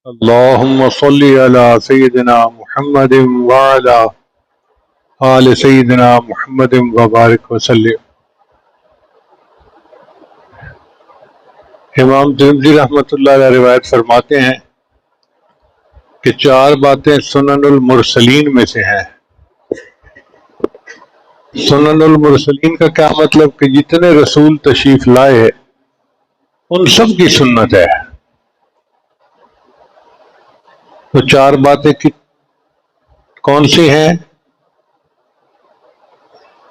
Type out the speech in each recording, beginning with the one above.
اللهم صل على سيدنا محمد وعلى آل سيدنا محمد وبارک وسلم۔ امام ترمذی رحمۃ اللہ علیہ روایت فرماتے ہیں کہ 4 باتیں سنن المرسلین میں سے ہیں۔ سنن المرسلین کا کیا مطلب کہ جتنے رسول تشریف لائے ان سب کی سنت ہے۔ تو 4 باتیں کون سی ہیں؟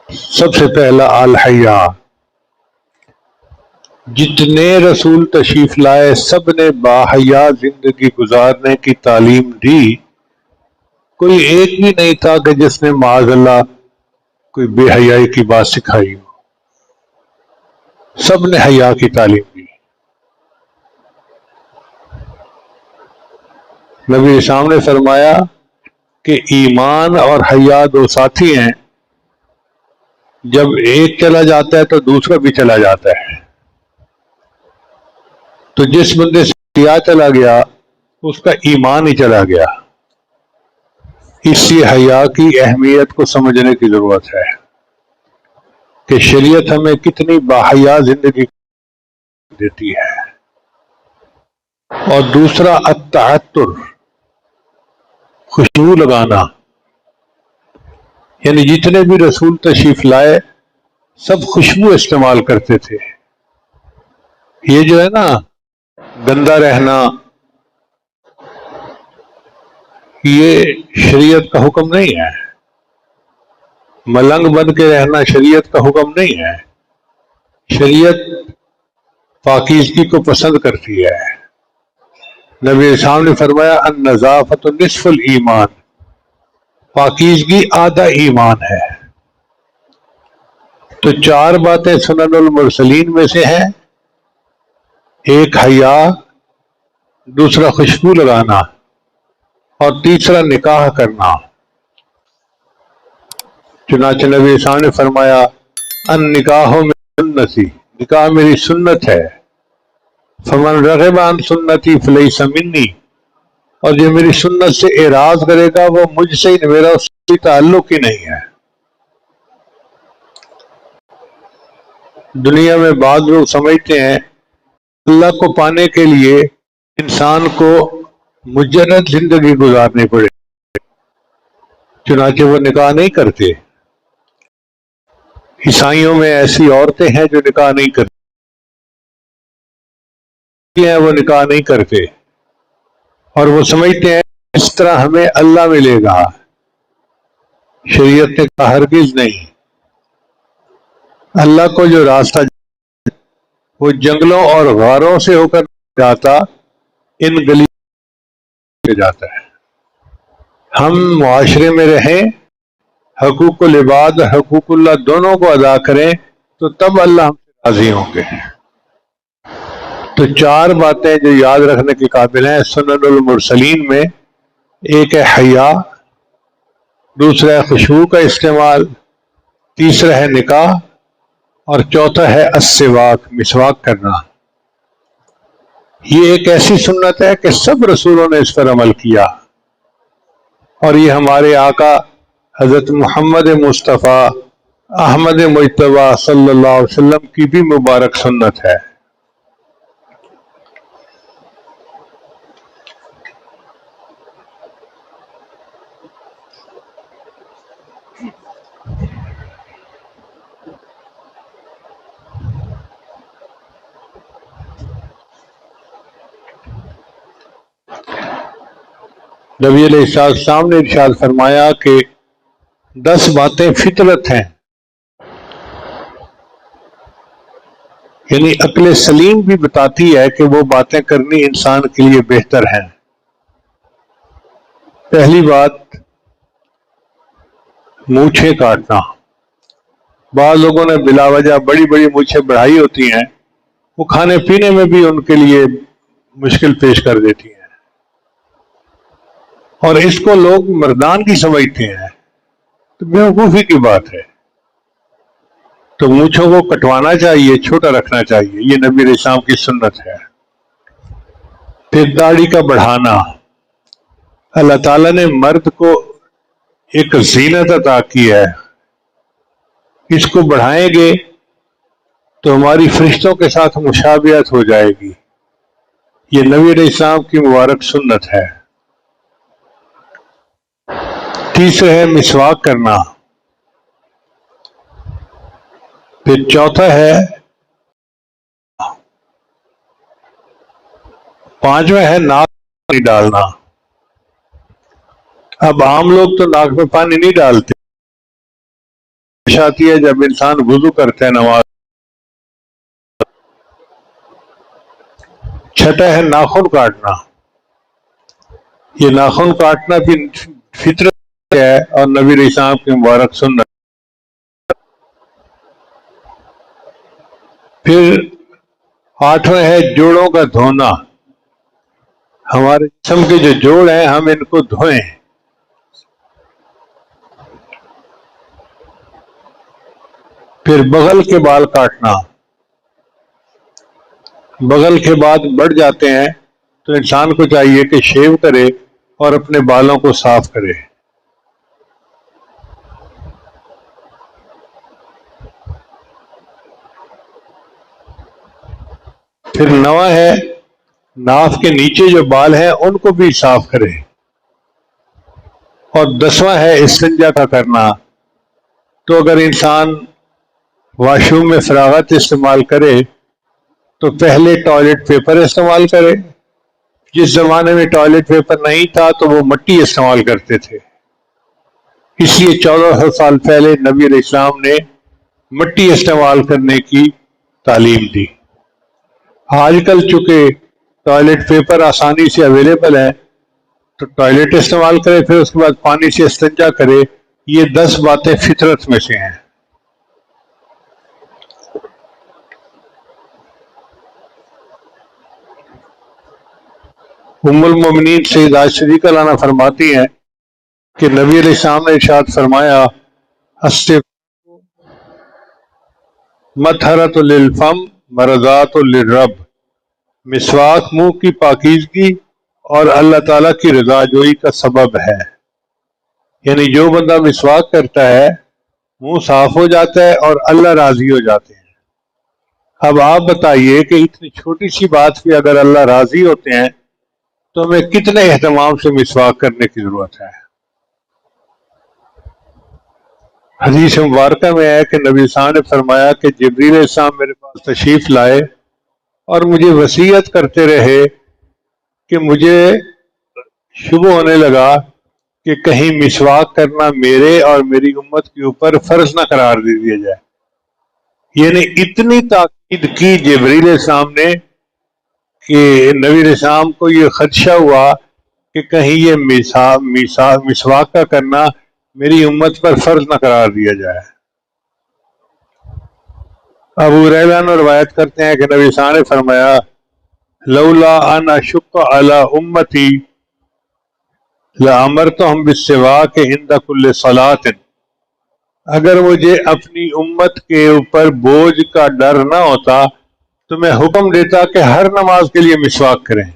سب سے پہلا الحیا، جتنے رسول تشریف لائے سب نے باحیا زندگی گزارنے کی تعلیم دی۔ کوئی ایک بھی نہیں تھا کہ جس نے معاذ اللہ کوئی بے حیائی کی بات سکھائی ہو، سب نے حیا کی تعلیم دی۔ نبی اسلام نے فرمایا کہ ایمان اور حیا 2 ساتھی ہیں، جب ایک چلا جاتا ہے تو دوسرا بھی چلا جاتا ہے۔ تو جس بندے سے حیا چلا گیا اس کا ایمان ہی چلا گیا۔ اس لیے حیا کی اہمیت کو سمجھنے کی ضرورت ہے کہ شریعت ہمیں کتنی باحیا زندگی دیتی ہے۔ اور دوسرا التعطر، خوشبو لگانا، یعنی جتنے بھی رسول تشریف لائے سب خوشبو استعمال کرتے تھے۔ یہ جو ہے نا گندا رہنا، یہ شریعت کا حکم نہیں ہے۔ ملنگ بن کے رہنا شریعت کا حکم نہیں ہے۔ شریعت پاکیزگی کو پسند کرتی ہے۔ نبی اسلام نے فرمایا النظافۃ نصف الایمان، پاکیزگی آدھا ایمان ہے۔ تو 4 باتیں سنن المرسلین میں سے ہیں، ایک حیا، دوسرا خوشبو لگانا، اور تیسرا نکاح کرنا۔ چنانچہ نبی اسلام نے فرمایا النکاح من سنتی، نکاح میری سنت ہے۔ فمن رغب عن سنتی فلیس منی، اور جو میری سنت سے اعراض کرے گا وہ مجھ سے ہی، میرا اس سے تعلق ہی نہیں ہے۔ دنیا میں بعض لوگ سمجھتے ہیں اللہ کو پانے کے لیے انسان کو مجرد زندگی گزارنی پڑے، چنانچہ وہ نکاح نہیں کرتے۔ عیسائیوں میں ایسی عورتیں ہیں جو نکاح نہیں کرتی ہیں، وہ نکاح نہیں کرتے، اور وہ سمجھتے ہیں اس طرح ہمیں اللہ ملے گا۔ شریعت نے کہا ہرگز نہیں۔ اللہ کو جو راستہ وہ جنگلوں اور غاروں سے ہو کر جاتا، ان گلیوں سے جاتا ہے۔ ہم معاشرے میں رہیں، حقوق العباد حقوق اللہ دونوں کو ادا کریں تو تب اللہ ہم سے راضی ہوں گے۔ تو 4 باتیں جو یاد رکھنے کے قابل ہیں سنن المرسلین میں، ایک ہے حیا، دوسرا ہے خوشبو کا استعمال، تیسرا ہے نکاح، اور چوتھا ہے السواک، مسواک کرنا۔ یہ ایک ایسی سنت ہے کہ سب رسولوں نے اس پر عمل کیا، اور یہ ہمارے آقا حضرت محمد مصطفیٰ احمد مجتبیٰ صلی اللہ علیہ وسلم کی بھی مبارک سنت ہے۔ نبی علیہ السلام نے ارشاد فرمایا کہ 10 باتیں فطرت ہیں، یعنی عقل سلیم بھی بتاتی ہے کہ وہ باتیں کرنی انسان کے لیے بہتر ہیں۔ پہلی بات مونچھیں کاٹنا۔ بعض لوگوں نے بلا وجہ بڑی بڑی مونچھیں بڑھائی ہوتی ہیں، وہ کھانے پینے میں بھی ان کے لیے مشکل پیش کر دیتی ہیں، اور اس کو لوگ مردان کی سمجھتے ہیں، تو بیوقوفی کی بات ہے۔ تو مونچھوں کو کٹوانا چاہیے، چھوٹا رکھنا چاہیے، یہ نبی علیہ السلام کی سنت ہے۔ پھر داڑھی کا بڑھانا. اللہ تعالیٰ نے مرد کو ایک زینت عطا کی ہے، اس کو بڑھائیں گے تو ہماری فرشتوں کے ساتھ مشابہت ہو جائے گی. یہ نبی علیہ السلام کی مبارک سنت ہے. تیسرا ہے مسواک کرنا. پھر چوتھا ہے، پانچواں ہے ناک میں پانی ڈالنا. اب عام لوگ تو ناک میں پانی نہیں ڈالتے، آتی ہے جب انسان وضو کرتے ہیں نماز. چھٹا ہے ناخن کاٹنا. یہ ناخن کاٹنا بھی فطرت ہے اور نبی علیہ السلام کی مبارک سنت. پھر آٹھواں ہے جوڑوں کا دھونا. ہمارے جسم کے جو جوڑ ہیں ہم ان کو دھوئیں. پھر بغل کے بال کاٹنا. بغل کے بعد بڑھ جاتے ہیں تو انسان کو چاہیے کہ شیو کرے اور اپنے بالوں کو صاف کرے. پھر نواں ہے ناف کے نیچے جو بال ہیں ان کو بھی صاف کرے. اور 10واں ہے استنجا کا کرنا. تو اگر انسان واش روم میں فراغت استعمال کرے تو پہلے ٹوائلٹ پیپر استعمال کرے. جس زمانے میں ٹوائلٹ پیپر نہیں تھا تو وہ مٹی استعمال کرتے تھے، اس لیے 1400 سال پہلے نبی علیہ السلام نے مٹی استعمال کرنے کی تعلیم دی. آج کل چونکہ ٹوائلٹ پیپر آسانی سے اویلیبل ہے تو ٹوائلٹ استعمال کرے، پھر اس کے بعد پانی سے استنجا کرے. یہ 10 باتیں فطرت میں سے ہیں. ام المومنین سیدہ عائشہ رضی اللہ عنہا فرماتی ہیں کہ نبی علیہ السلام نے ارشاد فرمایا، مطہرۃ للفم مرضات للرب. مسواک منہ کی پاکیزگی اور اللہ تعالیٰ کی رضا جوئی کا سبب ہے. یعنی جو بندہ مسواک کرتا ہے منہ صاف ہو جاتا ہے اور اللہ راضی ہو جاتے ہیں. اب آپ بتائیے کہ اتنی چھوٹی سی بات پہ اگر اللہ راضی ہوتے ہیں تو ہمیں کتنے اہتمام سے مسواک کرنے کی ضرورت ہے. حدیث مبارکہ میں ہے کہ نبی صاحب نے فرمایا کہ جبریل علیہ السلام میرے پاس تشریف لائے اور مجھے وصیت کرتے رہے کہ مجھے شبہ ہونے لگا کہ کہیں مسواک کرنا میرے اور میری امت کے اوپر فرض نہ قرار دے دیا جائے. یعنی اتنی تاکید کی جبریل علیہ السلام نے کہ نبی علیہ السلام کو یہ خدشہ ہوا کہ کہیں یہ مسواک کا کرنا میری امت پر فرض نہ قرار دیا جائے. ابو ہریرہ عنہ روایت کرتے ہیں کہ نبی صلی اللہ علیہ وسلم نے فرمایا، لولا ان اشق علی امتی لامرتہم بالسواک عند کل صلاۃ. اگر مجھے اپنی امت کے اوپر بوجھ کا ڈر نہ ہوتا تو میں حکم دیتا کہ ہر نماز کے لیے مسواک کریں.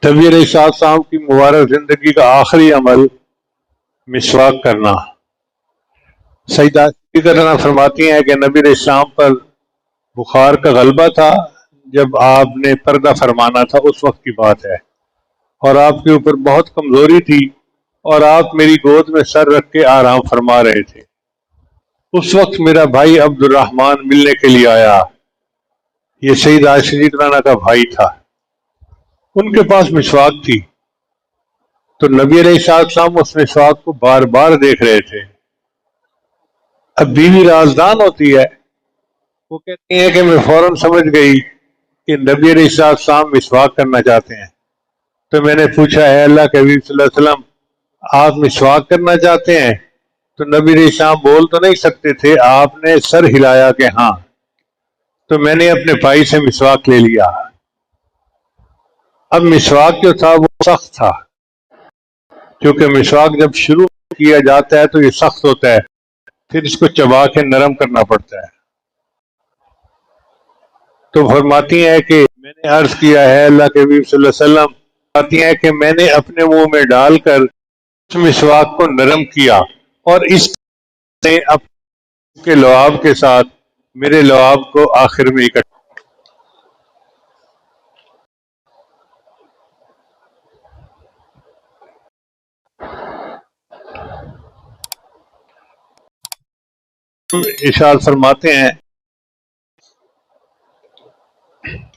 نبی علیہ السلام کی مبارک زندگی کا آخری عمل مسواک کرنا. سیدہ عائشہ فرماتی ہیں کہ نبی علیہ السلام پر بخار کا غلبہ تھا جب آپ نے پردہ فرمانا تھا، اس وقت کی بات ہے، اور آپ کے اوپر بہت کمزوری تھی اور آپ میری گود میں سر رکھ کے آرام فرما رہے تھے. اس وقت میرا بھائی عبد الرحمن ملنے کے لیے آیا. یہ سیدہ عائشہ رضی اللہ عنہا کا بھائی تھا. ان کے پاس مسواک تھی تو نبی علیہ السلام اس مسواک کو بار بار دیکھ رہے تھے. اب بیوی رازدان ہوتی ہے، وہ کہتی ہیں کہ میں فوراً سمجھ گئی کہ نبی علیہ السلام مسواک کرنا چاہتے ہیں. تو میں نے پوچھا، اے اللہ کے حبیب صلی اللہ علیہ وسلم، آپ مسواک کرنا چاہتے ہیں؟ تو نبی علیہ السلام بول تو نہیں سکتے تھے، آپ نے سر ہلایا کہ ہاں. تو میں نے اپنے بھائی سے مسواک لے لیا. اب مسواک جو تھا وہ سخت تھا، کیونکہ مسواک جب شروع کیا جاتا ہے تو یہ سخت ہوتا ہے، پھر اس کو چبا کے نرم کرنا پڑتا ہے۔ تو فرماتی ہیں کہ میں نے عرض کیا ہے اللہ کے حبیب صلی اللہ علیہ وسلم، فرماتی ہیں کہ میں نے اپنے منہ میں ڈال کر اس مسواک کو نرم کیا اور اس نے اپنے لعاب کے ساتھ میرے لعاب کو آخر میں اکٹھا۔ ارشاد فرماتے ہیں،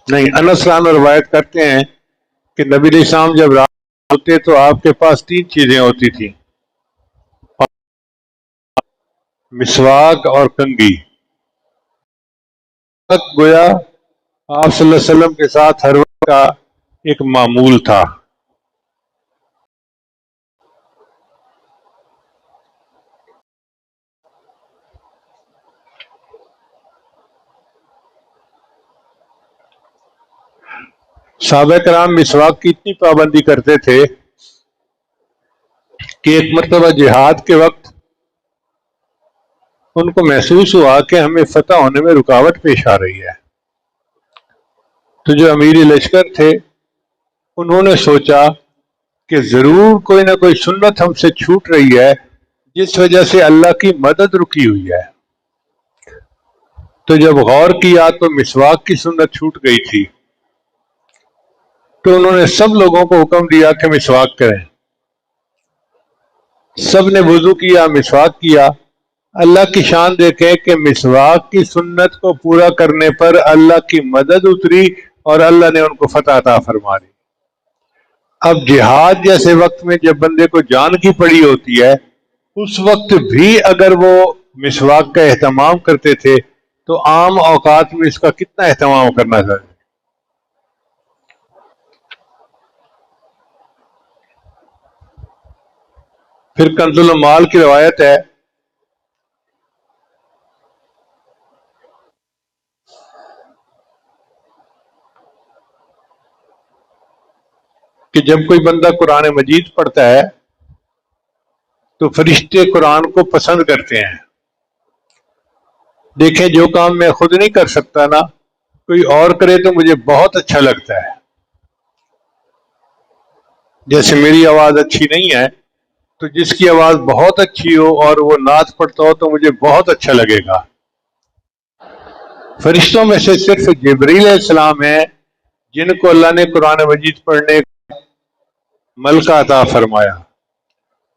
نہیں، انس رضی روایت کرتے ہیں کہ نبی علیہ السلام جب رات ہوتے تو آپ کے پاس 3 چیزیں ہوتی تھیں، مسواک اور کنگھی۔ گویا آپ صلی اللہ علیہ وسلم کے ساتھ ہر وقت کا ایک معمول تھا۔ صحابہ کرام مسواک کی اتنی پابندی کرتے تھے کہ ایک مرتبہ جہاد کے وقت ان کو محسوس ہوا کہ ہمیں فتح ہونے میں رکاوٹ پیش آ رہی ہے، تو جو امیر لشکر تھے انہوں نے سوچا کہ ضرور کوئی نہ کوئی سنت ہم سے چھوٹ رہی ہے جس وجہ سے اللہ کی مدد رکی ہوئی ہے۔ تو جب غور کیا تو مسواک کی سنت چھوٹ گئی تھی، تو انہوں نے سب لوگوں کو حکم دیا کہ مسواک کریں۔ سب نے وضو کیا، مسواک کیا۔ اللہ کی شان دیکھیں کہ مسواک کی سنت کو پورا کرنے پر اللہ کی مدد اتری اور اللہ نے ان کو فتح عطا فرما دی۔ اب جہاد جیسے وقت میں جب بندے کو جان کی پڑی ہوتی ہے، اس وقت بھی اگر وہ مسواک کا اہتمام کرتے تھے تو عام اوقات میں اس کا کتنا اہتمام کرنا چاہیے۔ پھر کنز المال کی روایت ہے کہ جب کوئی بندہ قرآن مجید پڑھتا ہے تو فرشتے قرآن کو پسند کرتے ہیں۔ دیکھیں، جو کام میں خود نہیں کر سکتا نا، کوئی اور کرے تو مجھے بہت اچھا لگتا ہے۔ جیسے میری آواز اچھی نہیں ہے تو جس کی آواز بہت اچھی ہو اور وہ نعت پڑھتا ہو تو مجھے بہت اچھا لگے گا۔ فرشتوں میں سے صرف جبریل علیہ السلام ہیں جن کو اللہ نے قرآن مجید پڑھنے کا ملکہ عطا فرمایا۔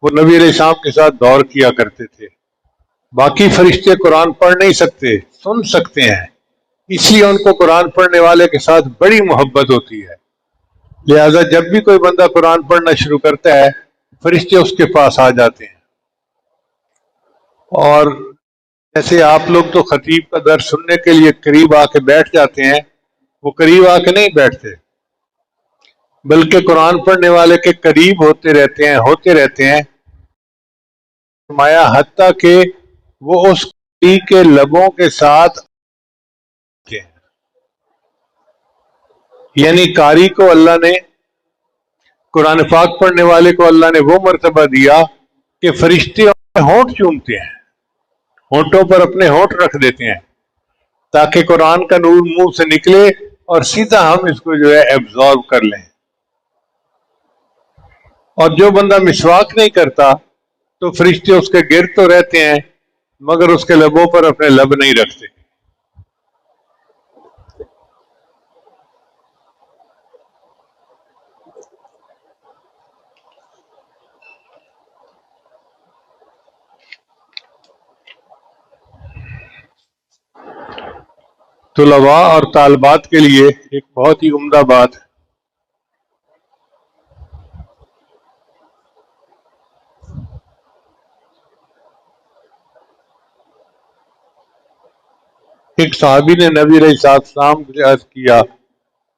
وہ نبی علیہ السلام کے ساتھ دور کیا کرتے تھے۔ باقی فرشتے قرآن پڑھ نہیں سکتے، سن سکتے ہیں، اس لیے ان کو قرآن پڑھنے والے کے ساتھ بڑی محبت ہوتی ہے۔ لہذا جب بھی کوئی بندہ قرآن پڑھنا شروع کرتا ہے فرشتے اس کے پاس آ جاتے ہیں۔ اور جیسے آپ لوگ تو خطیب کا درس سننے کے لیے قریب آ کے بیٹھ جاتے ہیں، وہ قریب آ کے نہیں بیٹھتے، بلکہ قرآن پڑھنے والے کے قریب ہوتے رہتے ہیں فرمایا حتیٰ کہ وہ اس قاری کے لبوں کے ساتھ، یعنی قاری کو اللہ نے، قرآن پاک پڑھنے والے کو اللہ نے وہ مرتبہ دیا کہ فرشتے ہونٹ چومتے ہیں، ہونٹوں پر اپنے ہونٹ رکھ دیتے ہیں تاکہ قرآن کا نور منہ سے نکلے اور سیدھا ہم اس کو جو ہے ایبزارب کر لیں۔ اور جو بندہ مسواک نہیں کرتا تو فرشتے اس کے گرد تو رہتے ہیں مگر اس کے لبوں پر اپنے لب نہیں رکھتے۔ طلباء اور طالبات کے لیے ایک بہت ہی عمدہ بات ہے۔ ایک صحابی نے نبی علیہ السلام سے عرض کیا،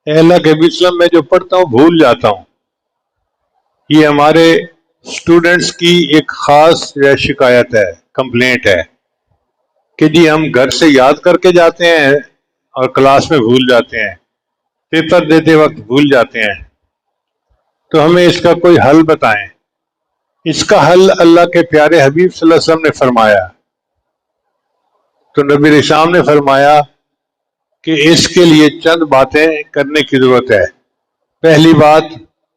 اے اللہ کے نبی وسلم، میں جو پڑھتا ہوں بھول جاتا ہوں۔ یہ ہمارے اسٹوڈنٹس کی ایک خاص شکایت ہے، کمپلینٹ ہے کہ جی ہم گھر سے یاد کر کے جاتے ہیں اور کلاس میں بھول جاتے ہیں، پیپر دیتے وقت بھول جاتے ہیں۔ تو ہمیں اس کا کوئی حل بتائیں۔ اس کا حل اللہ کے پیارے حبیب صلی اللہ علیہ وسلم نے فرمایا۔ تو نبی رسام نے فرمایا کہ اس کے لیے چند باتیں کرنے کی ضرورت ہے۔ پہلی بات،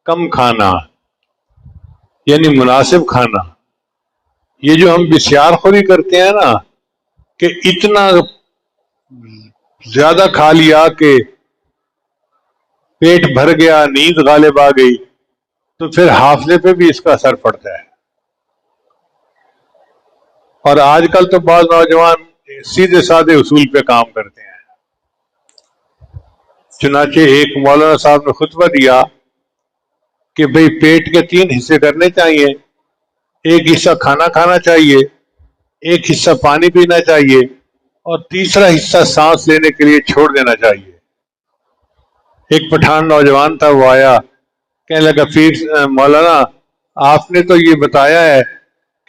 کم کھانا، یعنی مناسب کھانا۔ یہ جو ہم بسیار خوری کرتے ہیں نا، کہ اتنا زیادہ کھا لیا کہ پیٹ بھر گیا، نیند غالب آ گئی، تو پھر حافظے پہ بھی اس کا اثر پڑتا ہے۔ اور آج کل تو بعض نوجوان سیدھے سادے اصول پہ کام کرتے ہیں۔ چنانچہ ایک مولانا صاحب نے خطبہ دیا کہ بھئی پیٹ کے 3 حصے کرنے چاہیے، ایک حصہ کھانا کھانا چاہیے، ایک حصہ پانی پینا چاہیے، اور تیسرا حصہ سانس لینے کے لیے چھوڑ دینا چاہیے۔ ایک پٹھان نوجوان تھا، وہ آیا، کہنے لگا پیر مولانا آپ نے تو یہ بتایا ہے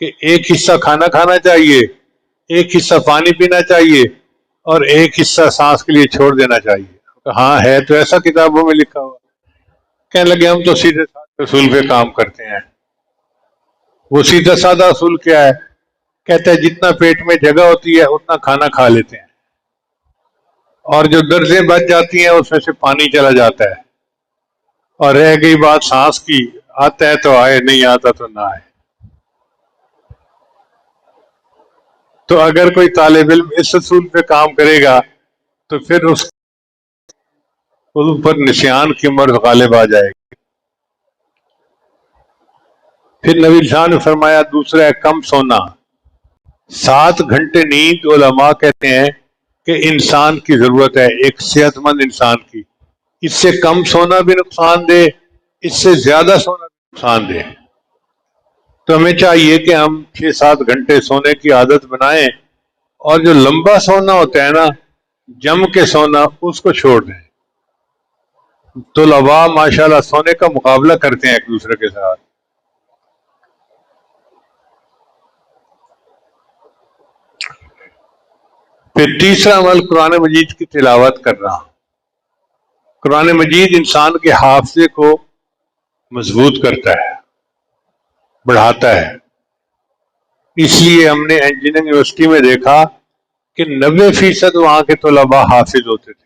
کہ ایک حصہ کھانا کھانا چاہیے، ایک حصہ پانی پینا چاہیے، اور ایک حصہ سانس کے لیے چھوڑ دینا چاہیے۔ ہاں ہے تو ایسا کتابوں میں لکھا ہوا۔ کہنے لگے ہم تو سیدھے سادے اصول پہ کام کرتے ہیں۔ وہ سیدھا سادہ اصول کیا ہے؟ کہتا ہے جتنا پیٹ میں جگہ ہوتی ہے اتنا کھانا کھا لیتے ہیں، اور جو درزیں بچ جاتی ہیں اس میں سے پانی چلا جاتا ہے، اور رہ گئی بات سانس کی، آتا ہے تو آئے، نہیں آتا تو نہ آئے۔ تو اگر کوئی طالب علم اس اصول پہ کام کرے گا تو پھر اس پر نسیان کی مرض غالب آ جائے گی۔ پھر نبی صاحب نے فرمایا دوسرا ہے کم سونا۔ 7 گھنٹے نیند علماء کہتے ہیں کہ انسان کی ضرورت ہے، ایک صحت مند انسان کی۔ اس سے کم سونا بھی نقصان دے، اس سے زیادہ سونا بھی نقصان دے۔ تو ہمیں چاہیے کہ ہم 6-7 گھنٹے سونے کی عادت بنائیں، اور جو لمبا سونا ہوتا ہے نا، جم کے سونا، اس کو چھوڑ دیں۔ طلباء ماشاءاللہ سونے کا مقابلہ کرتے ہیں ایک دوسرے کے ساتھ۔ پھر تیسرا عمل قرآن مجید کی تلاوت کرنا۔ قرآن مجید انسان کے حافظے کو مضبوط کرتا ہے، بڑھاتا ہے۔ اس لیے ہم نے انجینئرنگ یونیورسٹی میں دیکھا کہ 90% وہاں کے طلباء حافظ ہوتے تھے۔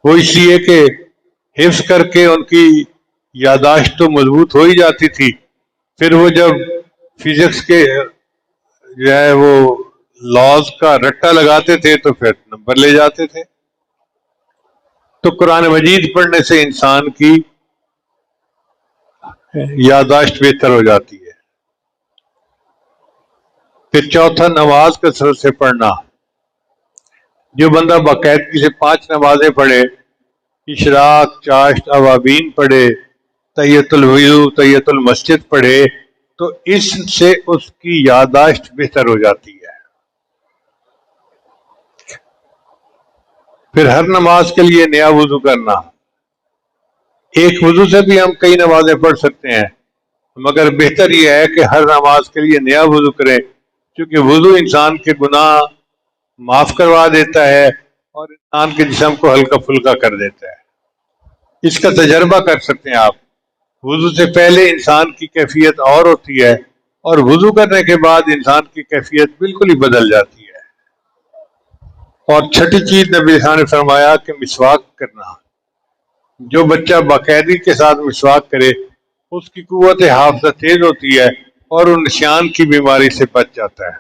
وہ اس لیے کہ حفظ کر کے ان کی یادداشت تو مضبوط ہو ہی جاتی تھی، پھر وہ جب فزکس کے جو ہے وہ لاز کا رٹا لگاتے تھے تو پھر نمبر لے جاتے تھے۔ تو قرآن مجید پڑھنے سے انسان کی یادداشت بہتر ہو جاتی ہے۔ پھر چوتھا، نماز کثرت سے پڑھنا۔ جو بندہ باقاعدگی سے 5 نمازیں پڑھے، اشراق، چاشت، اوابین پڑھے، تحیۃ الوضو، تحیۃ المسجد پڑھے، تو اس سے اس کی یادداشت بہتر ہو جاتی ہے۔ پھر ہر نماز کے لیے نیا وضو کرنا۔ ایک وضو سے بھی ہم کئی نمازیں پڑھ سکتے ہیں، مگر بہتر یہ ہے کہ ہر نماز کے لیے نیا وضو کریں، کیونکہ وضو انسان کے گناہ معاف کروا دیتا ہے اور انسان کے جسم کو ہلکا پھلکا کر دیتا ہے۔ اس کا تجربہ کر سکتے ہیں آپ۔ وضو سے پہلے انسان کی کیفیت اور ہوتی ہے، اور وضو کرنے کے بعد انسان کی کیفیت بالکل ہی بدل جاتی ہے۔ اور چھٹی چیز نبی صلی اللہ علیہ وسلم نے فرمایا کہ مسواک کرنا۔ جو بچہ باقاعدگی کے ساتھ مسواک کرے اس کی قوت حافظہ تیز ہوتی ہے اور وہ نشان کی بیماری سے بچ جاتا ہے۔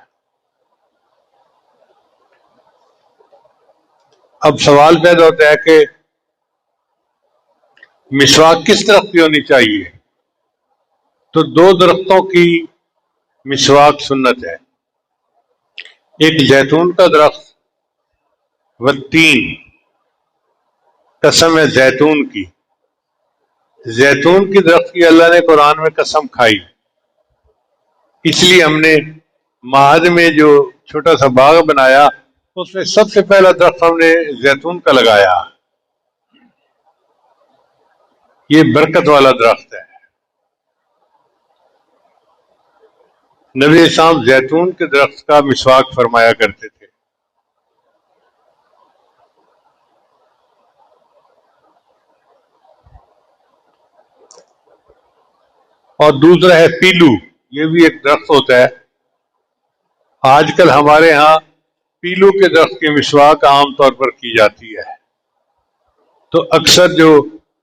اب سوال پیدا ہوتا ہے کہ مسواک کس درخت کی ہونی چاہیے؟ تو 2 درختوں کی مسواک سنت ہے۔ ایک زیتون کا درخت، والتین، قسم ہے زیتون کی۔ زیتون کی درخت کی اللہ نے قرآن میں قسم کھائی، اس لیے ہم نے معہد میں جو چھوٹا سا باغ بنایا اس میں سب سے پہلا درخت ہم نے زیتون کا لگایا۔ یہ برکت والا درخت ہے۔ نبی اسلام زیتون کے درخت کا مسواک فرمایا کرتے تھے۔ اور دوسرا ہے پیلو، یہ بھی ایک درخت ہوتا ہے. آج کل ہمارے ہاں پیلو کے درخت کی مسواک عام طور پر کی جاتی ہے. تو اکثر جو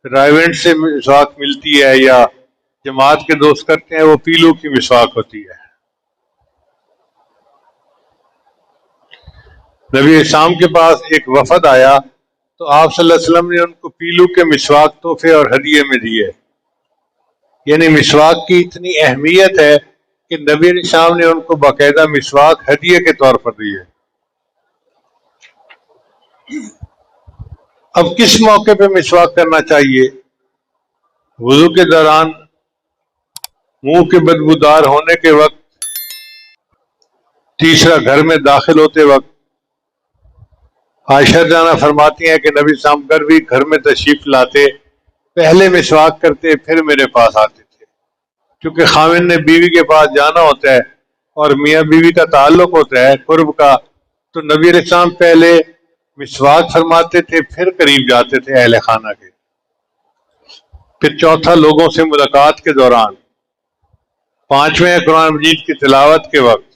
رائیونٹ سے مسواک ملتی ہے یا جماعت کے دوست کرتے ہیں وہ پیلو کی مسواک ہوتی ہے. نبی اسلام کے پاس ایک وفد آیا تو آپ صلی اللہ علیہ وسلم نے ان کو پیلو کے مسواک تحفے اور ہدیے میں دیے. یعنی مسواک کی اتنی اہمیت ہے کہ نبی اسلام نے ان کو باقاعدہ مسواک ہدیے کے طور پر دیے. اب کس موقع پہ مسواک کرنا چاہیے؟ وضو کے دوران، منہ کے بدبودار ہونے کے وقت، تیسرا گھر میں داخل ہوتے وقت. عائشہ جانا فرماتی ہیں کہ نبی صاحب گھر میں تشریف لاتے، پہلے مسواک کرتے پھر میرے پاس آتے تھے. کیونکہ خاوند نے بیوی کے پاس جانا ہوتا ہے اور میاں بیوی کا تعلق ہوتا ہے قرب کا، تو نبی علیہ السلام پہلے مسواک فرماتے تھے پھر قریب جاتے تھے اہل خانہ کے. پھر چوتھا لوگوں سے ملاقات کے دوران، پانچویں ہے قرآن مجید کی تلاوت کے وقت،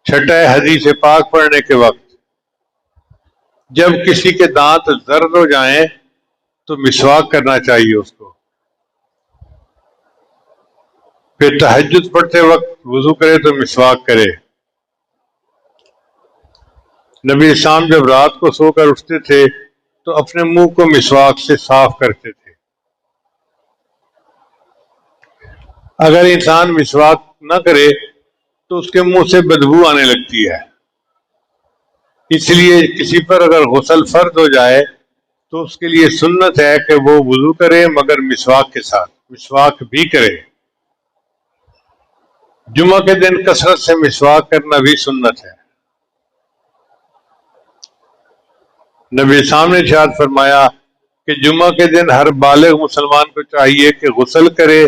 چھٹا ہے حدیث پاک پڑھنے کے وقت. جب کسی کے دانت زرد ہو جائیں تو مسواک کرنا چاہیے اس کو. پھر تہجد پڑھتے وقت وضو کرے تو مسواک کرے. نبی اسلام جب رات کو سو کر اٹھتے تھے تو اپنے منہ کو مسواک سے صاف کرتے تھے. اگر انسان مسواک نہ کرے تو اس کے منہ سے بدبو آنے لگتی ہے. اس لیے کسی پر اگر غسل فرض ہو جائے تو اس کے لیے سنت ہے کہ وہ وضو کرے مگر مسواک کے ساتھ، مسواک بھی کرے. جمعہ کے دن کثرت سے مسواک کرنا بھی سنت ہے. نبی اسلام نے ارشاد فرمایا کہ جمعہ کے دن ہر بالغ مسلمان کو چاہیے کہ غسل کرے،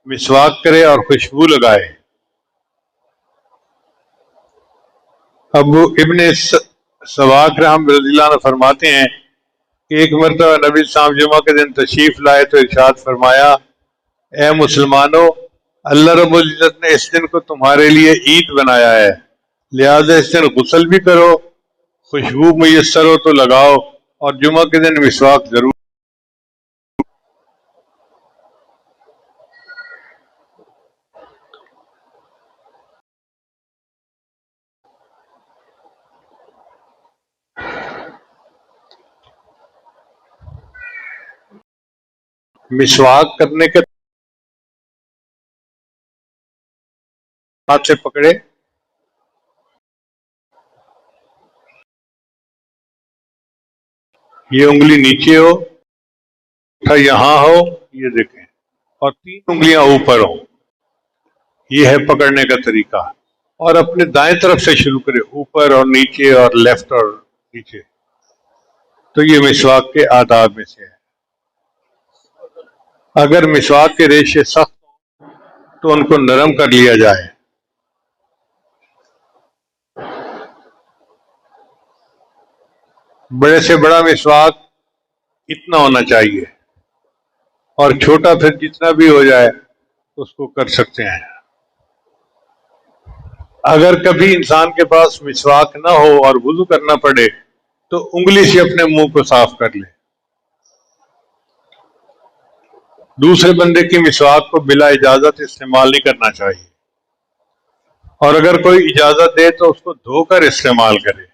مسواک کرے اور خوشبو لگائے. ابو ابن سواق رحم رضی اللہ عنہ فرماتے ہیں کہ ایک مرتبہ نبی صاحب جمعہ کے دن تشریف لائے تو ارشاد فرمایا، اے مسلمانوں، اللہ رب العزت نے اس دن کو تمہارے لیے عید بنایا ہے، لہذا اس دن غسل بھی کرو، خوشبو میسر ہو تو لگاؤ، اور جمعہ کے دن مسواک ضرور. مسواک کرنے کے ہاتھ سے پکڑے، یہ انگلی نیچے ہو، یہاں ہو، یہ دیکھیں، اور تین انگلیاں اوپر ہوں، یہ ہے پکڑنے کا طریقہ. اور اپنے دائیں طرف سے شروع کرے، اوپر اور نیچے اور لیفٹ اور نیچے. تو یہ مسواک کے آداب میں سے ہے. اگر مسواک کے ریشے سخت ہوں تو ان کو نرم کر لیا جائے. بڑے سے بڑا مسواک اتنا ہونا چاہیے، اور چھوٹا پھر جتنا بھی ہو جائے اس کو کر سکتے ہیں. اگر کبھی انسان کے پاس مسواک نہ ہو اور وضو کرنا پڑے تو انگلی سے اپنے منہ کو صاف کر لے. دوسرے بندے کی مسواک کو بلا اجازت استعمال نہیں کرنا چاہیے، اور اگر کوئی اجازت دے تو اس کو دھو کر استعمال کرے.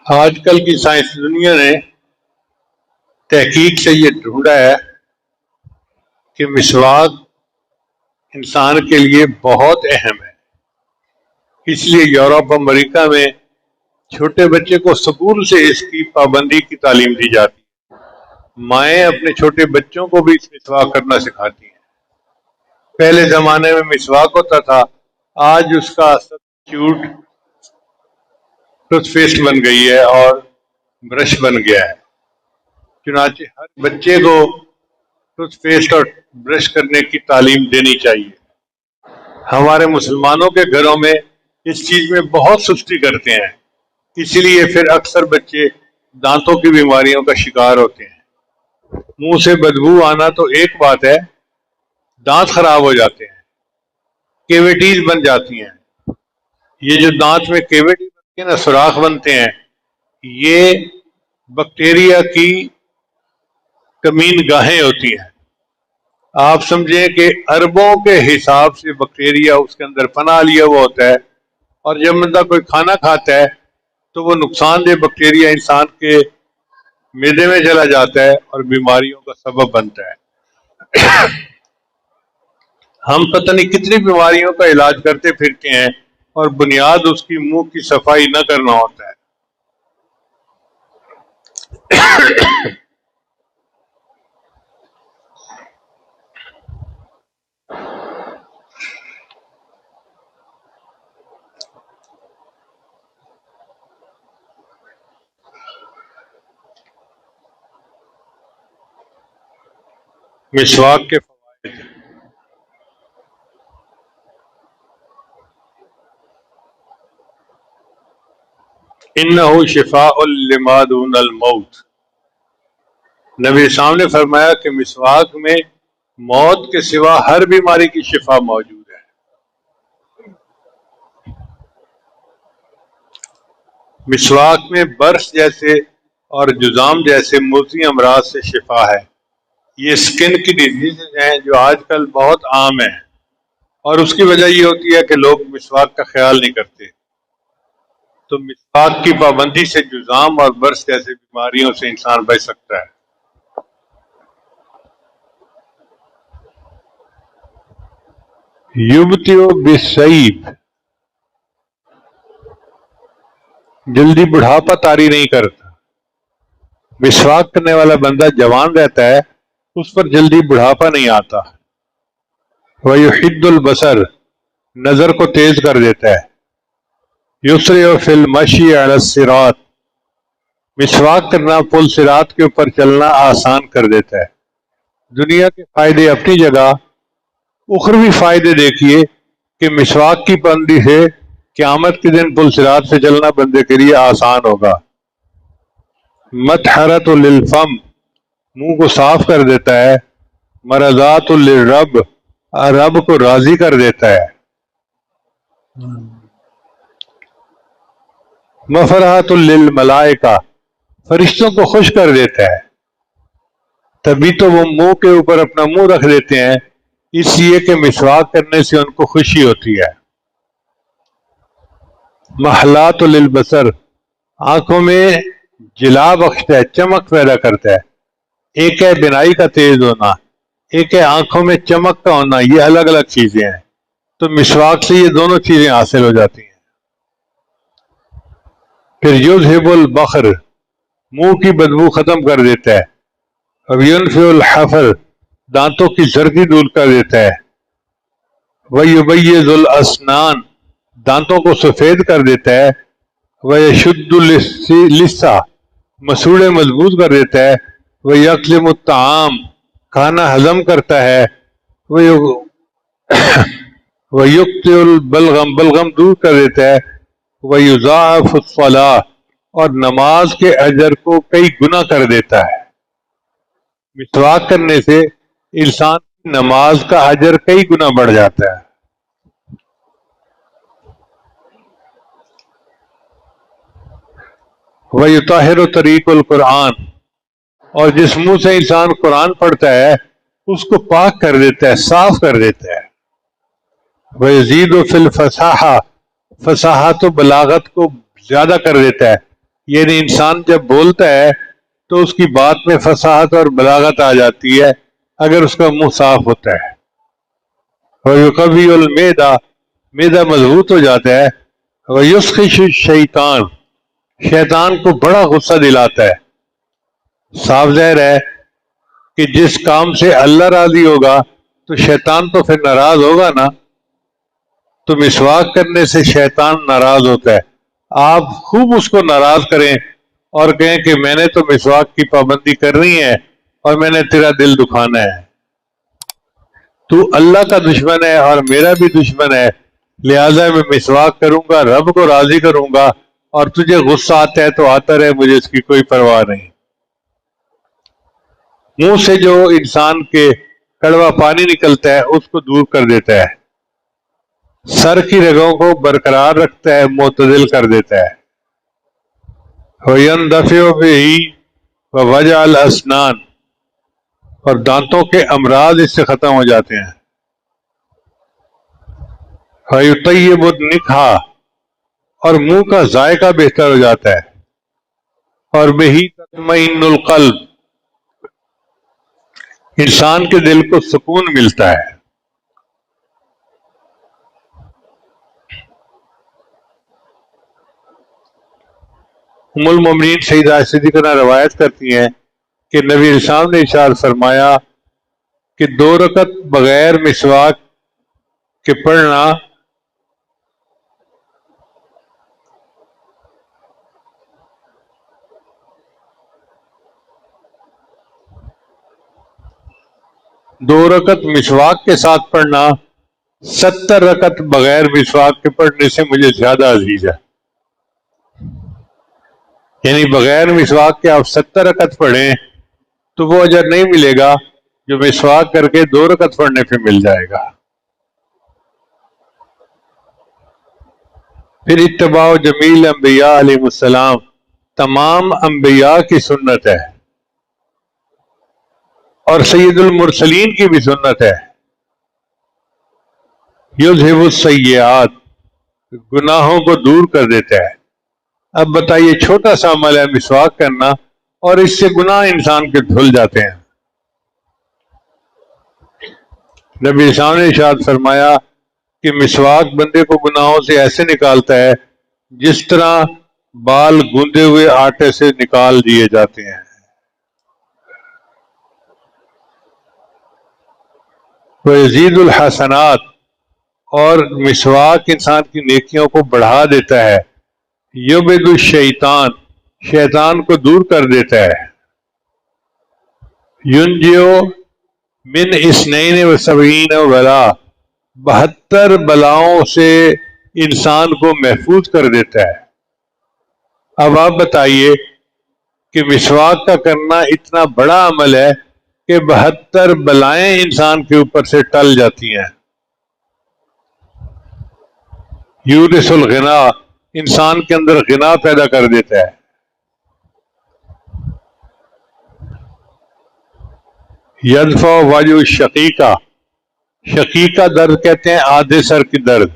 آج کل کی سائنس دنیا نے تحقیق سے یہ ڈھونڈا ہے کہ مسواک انسان کے لیے بہت اہم ہے. اس لیے یورپ امریکہ میں چھوٹے بچے کو اسکول سے اس کی پابندی کی تعلیم دی جاتی ہے. مائیں اپنے چھوٹے بچوں کو بھی مسواک کرنا سکھاتی ہیں. پہلے زمانے میں مسواک ہوتا تھا، آج اس کا سبسٹیوٹ ٹوتھ پیسٹ بن گئی ہے اور برش بن گیا ہے. چنانچہ ہر بچے کو ٹوتھ پیسٹ اور برش کرنے کی تعلیم دینی چاہیے. ہمارے مسلمانوں کے گھروں میں اس چیز میں بہت سستی کرتے ہیں، اسی لیے پھر اکثر بچے دانتوں کی بیماریوں کا شکار ہوتے ہیں. منہ سے بدبو آنا تو ایک بات ہے، دانت خراب ہو جاتے ہیں، کیویٹیز بن جاتی ہیں. یہ جو دانت میں کیویٹی بنتی ہے نا، سوراخ بنتے ہیں، یہ بیکٹیریا کی کمین گاہیں ہوتی ہیں. آپ سمجھیں کہ اربوں کے حساب سے بیکٹیریا اس کے اندر پناہ لیا ہوا ہوتا ہے، اور جب بندہ کوئی کھانا کھاتا ہے تو وہ نقصان دہ بیکٹیریا انسان کے معدے میں چلا جاتا ہے اور بیماریوں کا سبب بنتا ہے. ہم پتہ نہیں کتنی بیماریوں کا علاج کرتے پھرتے ہیں اور بنیاد اس کی منہ کی صفائی نہ کرنا ہوتا ہے. مسواک کے فوائد. انہ شفاء لما دون الموت. نبی اسلام نے فرمایا کہ مسواک میں موت کے سوا ہر بیماری کی شفا موجود ہے. مسواک میں برس جیسے اور جذام جیسے ملتی امراض سے شفا ہے. یہ سکن کی ڈیزیز ہیں جو آج کل بہت عام ہیں، اور اس کی وجہ یہ ہوتی ہے کہ لوگ مسواک کا خیال نہیں کرتے. تو مسواک کی پابندی سے جذام اور برس جیسے بیماریوں سے انسان بچ سکتا ہے. یبتیو بالسیب. جلدی بڑھاپا طاری نہیں کرتا. مسواک کرنے والا بندہ جوان رہتا ہے، اس پر جلدی بڑھاپا نہیں آتا. وَيُحِدُّ الْبَصَرَ. نظر کو تیز کر دیتا ہے. یسرع فی المشی علی الصراط. مسواک کرنا پل صراط کے اوپر چلنا آسان کر دیتا ہے. دنیا کے فائدے اپنی جگہ، اخروی فائدے دیکھیے کہ مسواک کی پابندی سے قیامت کے دن پل صراط سے چلنا بندے کے لیے آسان ہوگا. مطہرۃ للفم. منہ کو صاف کر دیتا ہے. مرضات للرب. رب کو راضی کر دیتا ہے. مفرحۃ للملائکہ. فرشتوں کو خوش کر دیتا ہے. تبھی تو وہ منہ کے اوپر اپنا منہ رکھ دیتے ہیں، اس لیے کہ مسواک کرنے سے ان کو خوشی ہوتی ہے. محلات للبصر. آنکھوں میں جلا بخشتا ہے، چمک پیدا کرتا ہے. ایک ہے بینائی کا تیز ہونا، ایک ہے آنکھوں میں چمک کا ہونا. یہ الگ الگ چیزیں ہیں، تو مسواک سے یہ دونوں چیزیں حاصل ہو جاتی ہیں. پھر یذہب البخر. منہ کی بدبو ختم کر دیتا ہے. اب ینفع الحفر. دانتوں کی زردی دور کر دیتا ہے. ویبیض الاسنان. دانتوں کو سفید کر دیتا ہے. ویشد اللثہ. مسوڑے مضبوط کر دیتا ہے. ویقلم الطعام. کھانا ہضم کرتا ہے. ویقطع البلغم. بلغم دور کر دیتا ہے. ویضاعف الصلاۃ. اور نماز کے اجر کو کئی گنا کر دیتا ہے. مسواک کرنے سے انسان کی نماز کا اجر کئی گنا بڑھ جاتا ہے. وَيُطَهِّرُ طَرِيقُ الْقُرْآنِ. اور جس منہ سے انسان قرآن پڑھتا ہے اس کو پاک کر دیتا ہے، صاف کر دیتا ہے. وَيَزِيدُ فِي الْفَصَاحَةِ. فصاحت و بلاغت کو زیادہ کر دیتا ہے. یعنی انسان جب بولتا ہے تو اس کی بات میں فصاحت اور بلاغت آ جاتی ہے اگر اس کا منہ صاف ہوتا ہے. وَيُقَوِّيُ الْمِعْدَةَ، معدہ مضبوط ہو جاتا ہے. وَيُسْخِشُ الشَّيْطَانَ، شیطان کو بڑا غصہ دلاتا ہے. صاف ظاہر ہے کہ جس کام سے اللہ راضی ہوگا تو شیطان تو پھر ناراض ہوگا نا. تو مسواک کرنے سے شیطان ناراض ہوتا ہے. آپ خوب اس کو ناراض کریں اور کہیں کہ میں نے تو مسواک کی پابندی کرنی ہے اور میں نے تیرا دل دکھانا ہے. تو اللہ کا دشمن ہے اور میرا بھی دشمن ہے، لہذا میں مسواک کروں گا، رب کو راضی کروں گا، اور تجھے غصہ آتا ہے تو آتا رہے، مجھے اس کی کوئی پرواہ نہیں. منہ سے جو انسان کے کڑوا پانی نکلتا ہے اس کو دور کر دیتا ہے، سر کی رگوں کو برقرار رکھتا ہے، معتدل کر دیتا ہے. وَيَنْدَفِعُ بِهِ وَوَجَعَ الْأَسْنَانِ، اور دانتوں کے امراض اس سے ختم ہو جاتے ہیں. وَيُطَيِّبُ النِّكْحَ، اور منہ کا ذائقہ بہتر ہو جاتا ہے. اور بِهِ تَطْمَئِنُّ الْقَلْبُ، انسان کے دل کو سکون ملتا ہے. ام المومنین سیدہ صدیقہ روایت کرتی ہیں کہ نبی اسلام نے ارشاد فرمایا کہ 2 رکعت بغیر مسواک کے پڑھنا دو رکعت مسواک کے ساتھ پڑھنا 70 رکعت بغیر مسواک کے پڑھنے سے مجھے زیادہ عزیز ہے. یعنی بغیر مسواک کے آپ 70 رکعت پڑھیں تو وہ اجر نہیں ملے گا جو مسواک کر کے 2 رکعت پڑھنے پہ مل جائے گا. پھر اتباع جمیل انبیاء علیہ السلام، تمام انبیاء کی سنت ہے اور سید المرسلین کی بھی سنت ہے. یذہب السیئات، گناہوں کو دور کر دیتا ہے. اب بتائیے، چھوٹا سا عمل ہے مسواک کرنا اور اس سے گناہ انسان کے دھل جاتے ہیں. نبی اسلام نے ارشاد فرمایا کہ مسواک بندے کو گناہوں سے ایسے نکالتا ہے جس طرح بال گوندے ہوئے آٹے سے نکال دیے جاتے ہیں. وَيَزِيدُ الْحَسَنَاتِ، اور مسواک انسان کی نیکیوں کو بڑھا دیتا ہے. یُبْعِدُ الشیطان، شیطان کو دور کر دیتا ہے. يُنْجِئُ مِنْ 72 بلا، 72 بلاؤں سے انسان کو محفوظ کر دیتا ہے. اب آپ بتائیے کہ مسواک کا کرنا اتنا بڑا عمل ہے کہ 72 بلائیں انسان کے اوپر سے ٹل جاتی ہیں. یورث الغنا، انسان کے اندر غنا پیدا کر دیتا ہے. یدفع وجہ الشقیقہ، شقیقہ درد کہتے ہیں آدھے سر کی درد.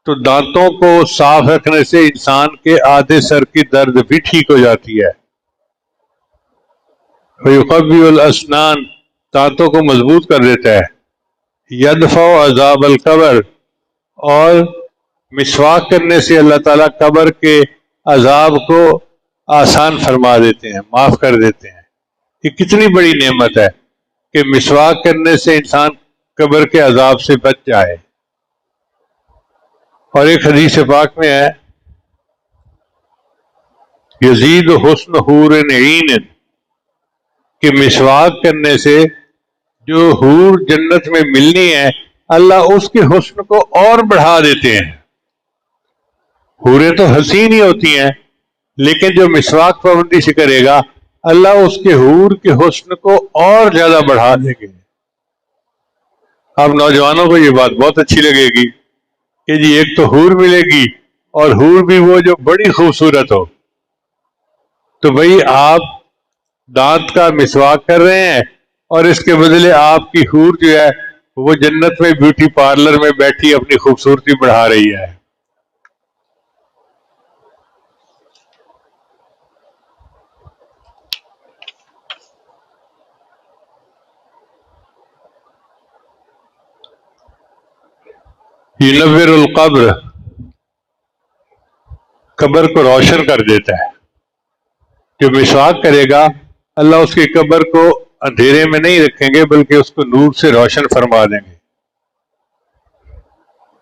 تو دانتوں کو صاف رکھنے سے انسان کے آدھے سر کی درد بھی ٹھیک ہو جاتی ہے. وَيُقَوِّيُ الْأَسْنَانِ، دانتوں کو مضبوط کر دیتا ہے. یدفع عذاب القبر، اور مسواک کرنے سے اللہ تعالیٰ قبر کے عذاب کو آسان فرما دیتے ہیں، معاف کر دیتے ہیں. یہ کتنی بڑی نعمت ہے کہ مسواک کرنے سے انسان قبر کے عذاب سے بچ جائے. اور ایک حدیث پاک میں ہے، یزید حسن حور عین، کہ مسواک کرنے سے جو حور جنت میں ملنی ہے اللہ اس کے حسن کو اور بڑھا دیتے ہیں. حوریں تو حسین ہی ہوتی ہیں، لیکن جو مسواک پابندی سے کرے گا اللہ اس کے حور کے حسن کو اور زیادہ بڑھا دیں گے. اب نوجوانوں کو یہ بات بہت اچھی لگے گی کہ جی ایک تو حور ملے گی اور حور بھی وہ جو بڑی خوبصورت ہو. تو بھئی آپ دانت کا مسواک کر رہے ہیں اور اس کے بدلے آپ کی حور جو ہے وہ جنت میں بیوٹی پارلر میں بیٹھی اپنی خوبصورتی بڑھا رہی ہے. ینور القبر، قبر کو روشن کر دیتا ہے. جو مسواک کرے گا اللہ اس کی قبر کو اندھیرے میں نہیں رکھیں گے بلکہ اس کو نور سے روشن فرما دیں گے.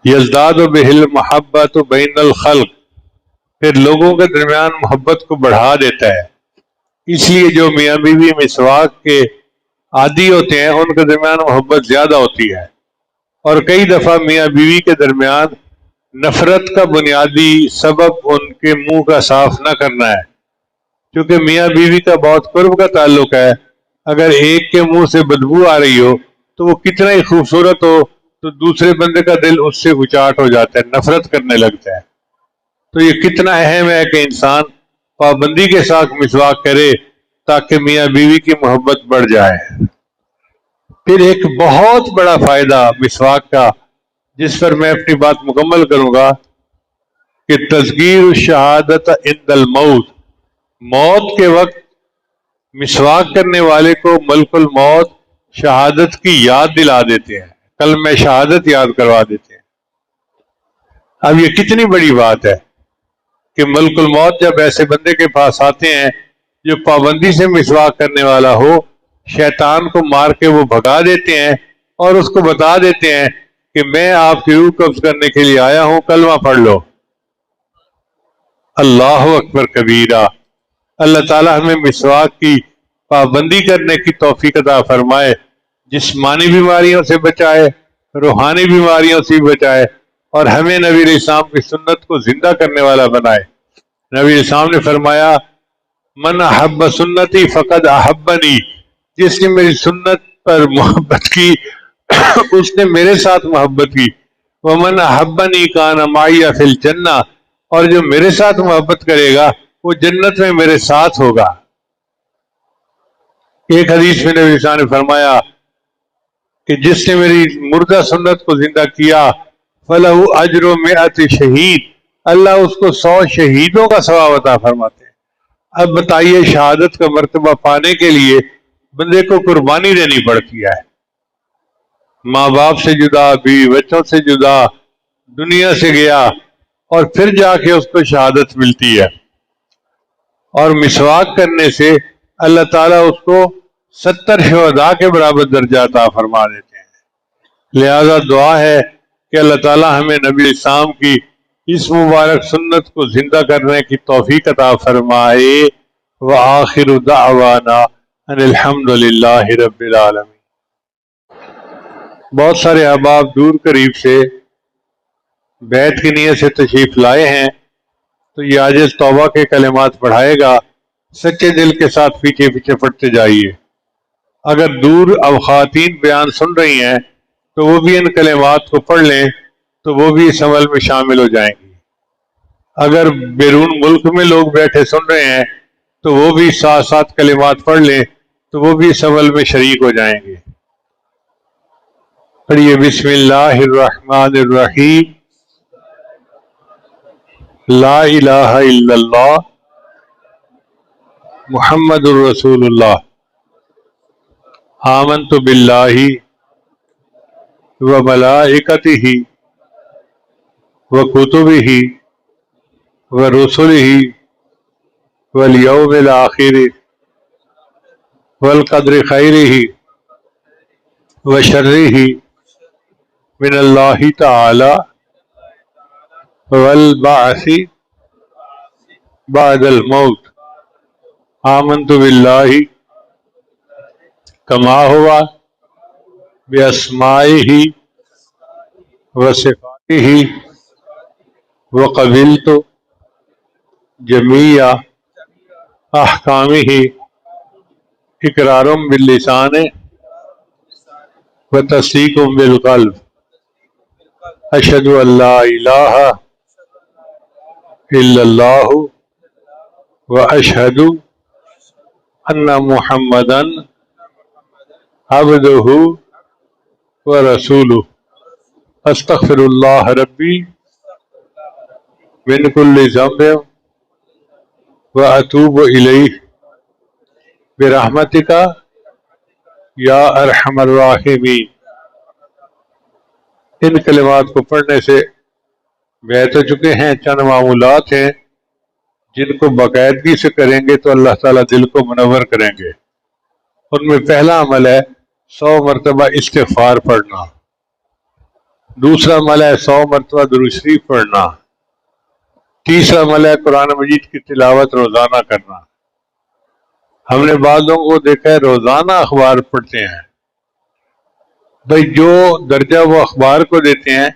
یزداد بہ المحبۃ بین الخلق، پھر لوگوں کے درمیان محبت کو بڑھا دیتا ہے. اس لیے جو میاں بیوی مسواک کے عادی ہوتے ہیں ان کے درمیان محبت زیادہ ہوتی ہے. اور کئی دفعہ میاں بیوی کے درمیان نفرت کا بنیادی سبب ان کے منہ کا صاف نہ کرنا ہے. کیونکہ میاں بیوی کا بہت قرب کا تعلق ہے. اگر ایک کے منہ سے بدبو آ رہی ہو تو وہ کتنا ہی خوبصورت ہو تو دوسرے بندے کا دل اس سے اچاٹ ہو جاتا ہے، نفرت کرنے لگتا ہے. تو یہ کتنا اہم ہے کہ انسان پابندی کے ساتھ مسواک کرے تاکہ میاں بیوی کی محبت بڑھ جائے. پھر ایک بہت بڑا فائدہ مسواک کا جس پر میں اپنی بات مکمل کروں گا کہ تذکیر الشہادت عند الموت، موت کے وقت مسواک کرنے والے کو ملک الموت شہادت کی یاد دلا دیتے ہیں، کلمہ شہادت یاد کروا دیتے ہیں. اب یہ کتنی بڑی بات ہے کہ ملک الموت جب ایسے بندے کے پاس آتے ہیں جو پابندی سے مسواک کرنے والا ہو، شیطان کو مار کے وہ بھگا دیتے ہیں اور اس کو بتا دیتے ہیں کہ میں آپ کی روح قبض کرنے کے لیے آیا ہوں، کلمہ پڑھ لو. اللہ اکبر کبیرہ. اللہ تعالی ہمیں مسواک کی پابندی کرنے کی توفیق عطا فرمائے، جسمانی بیماریوں سے بچائے، روحانی بیماریوں سے بھی بچائے، اور ہمیں نبی علیہ السلام کی سنت کو زندہ کرنے والا بنائے. نبی علیہ السلام نے فرمایا من احب سنتی فقد احبنی، جس نے میری سنت پر محبت کی اس نے میرے ساتھ محبت کی. ومن احبنی کان معی فی الجنہ، اور جو میرے ساتھ محبت کرے گا وہ جنت میں میرے ساتھ ہوگا. ایک حدیث میں نبی علیہ السلام نے فرمایا کہ جس نے میری مردہ سنت کو زندہ کیا فلہ اجر مئات شہید، اللہ اس کو 100 شہیدوں کا ثواب عطا فرماتے ہیں. اب بتائیے شہادت کا مرتبہ پانے کے لیے بندے کو قربانی دینی پڑتی ہے، ماں باپ سے جدا، بیوی بچوں سے جدا، دنیا سے گیا، اور پھر جا کے اس کو شہادت ملتی ہے. اور مسواک کرنے سے اللہ تعالیٰ اس کو 70 شہداء کے برابر درجہ عطا فرما دیتے ہیں. لہذا دعا ہے کہ اللہ تعالیٰ ہمیں نبی اسلام کی اس مبارک سنت کو زندہ کرنے کی توفیق عطا فرمائے. وآخر دعوانا ان الحمد للہ رب العالمین. بہت سارے احباب دور قریب سے بیعت کی نیت سے تشریف لائے ہیں تو یہ عاجز توبہ کے کلمات پڑھائے گا، سچے دل کے ساتھ پیچھے پیچھے پڑھتے جائیے. اگر دور اب خواتین بیان سن رہی ہیں تو وہ بھی ان کلمات کو پڑھ لیں تو وہ بھی اس عمل میں شامل ہو جائیں گی. اگر بیرون ملک میں لوگ بیٹھے سن رہے ہیں تو وہ بھی ساتھ ساتھ کلمات پڑھ لیں تو وہ بھی اس عمل میں شریک ہو جائیں گے. پڑھیے بسم اللہ الرحمن الرحیم. لا الہ الا اللہ محمد الرسول اللہ. آمنت باللہ وملائکتہ وکتبہ ورسلہ والیوم الآخر والقدر خیرہ وشرہ من اللہ تعالی والبعث بعد الموت. آمنت باللہ کما ہوا باسمائہ وصفاتہ وقبلت جمیع احکامہ اقرار باللسان وتصدیق بالقلب. اشہد ان لا الہ الا اللہ واشہد ان محمدا عبدہ ورسولہ. استغفر اللہ ربی من کل ذنب واتوب الیہ برحمتک یا ارحم الراحمین. ان کلمات کو پڑھنے سے بیت ہو چکے ہیں، چند معمولات ہیں جن کو باقاعدگی سے کریں گے تو اللہ تعالیٰ دل کو منور کریں گے۔ ان میں پہلا عمل ہے 100 مرتبہ استغفار پڑھنا، دوسرا عمل ہے 100 مرتبہ درود شریف پڑھنا، تیسرا عمل ہے قرآن مجید کی تلاوت روزانہ کرنا۔ ہم نے بعض لوگوں کو دیکھا ہے روزانہ اخبار پڑھتے ہیں، بھئی جو درجہ وہ اخبار کو دیتے ہیں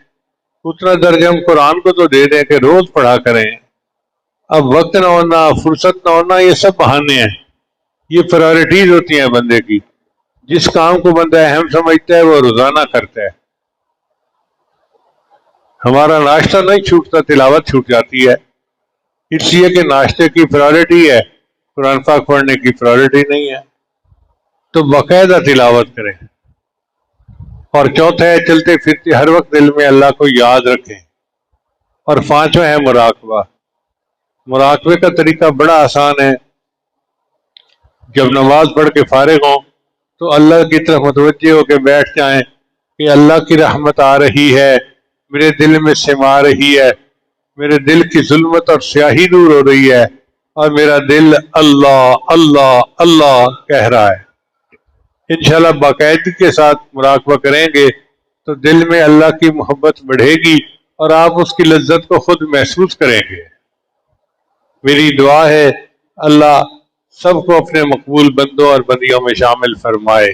اتنا درجہ ہم قرآن کو تو دے دیں کہ روز پڑھا کریں۔ اب وقت نہ ہونا، فرصت نہ ہونا، یہ سب بہانے ہیں، یہ پرائرٹیز ہوتی ہیں بندے کی۔ جس کام کو بندہ اہم سمجھتا ہے وہ روزانہ کرتا ہے۔ ہمارا ناشتہ نہیں چھوٹتا، تلاوت چھوٹ جاتی ہے، اس لیے کہ ناشتے کی پرائرٹی ہے، قرآن پاک پڑھنے کی پرائرٹی نہیں ہے۔ تو باقاعدہ تلاوت کریں۔ اور چوتھا ہے چلتے پھرتے ہر وقت دل میں اللہ کو یاد رکھیں۔ اور پانچواں ہے مراقبہ۔ مراقبے کا طریقہ بڑا آسان ہے، جب نماز پڑھ کے فارغ ہوں تو اللہ کی طرف متوجہ ہو کے بیٹھ جائیں کہ اللہ کی رحمت آ رہی ہے، میرے دل میں سما رہی ہے، میرے دل کی ظلمت اور سیاہی دور ہو رہی ہے، اور میرا دل اللہ اللہ اللہ کہہ رہا ہے۔ انشاءاللہ باقاعدگی کے ساتھ مراقبہ کریں گے تو دل میں اللہ کی محبت بڑھے گی اور آپ اس کی لذت کو خود محسوس کریں گے۔ میری دعا ہے اللہ سب کو اپنے مقبول بندوں اور بندیوں میں شامل فرمائے۔